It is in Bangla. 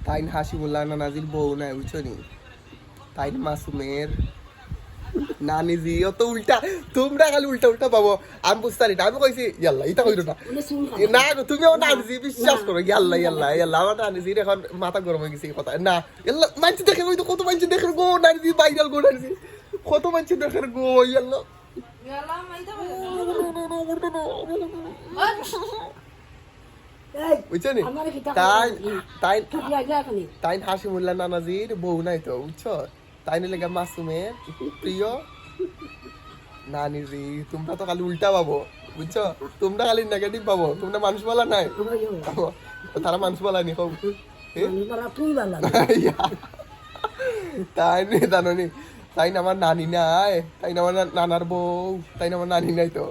তাই হাসিমুল্লাহ নানাজির বউ নাই বুঝছো নি, তাই মাসুমের নানিজি অত উল্টা, তোমরা খালি উল্টা উল্টা পাবো। আমি বুঝতে পারি না, আমি কইছি ইয়াল্লা এটা কইরো না না গো, তুমি আমার নানিজি বিশ্বাস করো, ইয়াল্লা ইয়াল্লা ইয়াল্লা আমার নানিজির এখন মাথা গরম হয়ে গেছে এই কথা না। ইয়াল্লা মানছি দেখে কই তো, কত মানছি দেখে গো নানিজি ভাইরাল গো নানিজি, কত মানছি দেখে গো ইয়াল্লা বুঝছো নি। তাই তাই তাই হাসিমুল্লাহ নানাজির বউ নাই তো বুঝছো, তাই নিলে মাসুমের প্রিয় নানিজি। তোমরা তো খালি উল্টা পাবো বুঝছো, তোমরা খালি নেগেটিভ পাবো, তোমরা মানুষ বলা নাই, তারা মানুষ বলা নি হোক তাই নি জানো নি, তাই না আমার নানি নাই, তাই না আমার নানার বউ, তাই না আমার নানি নাই তো।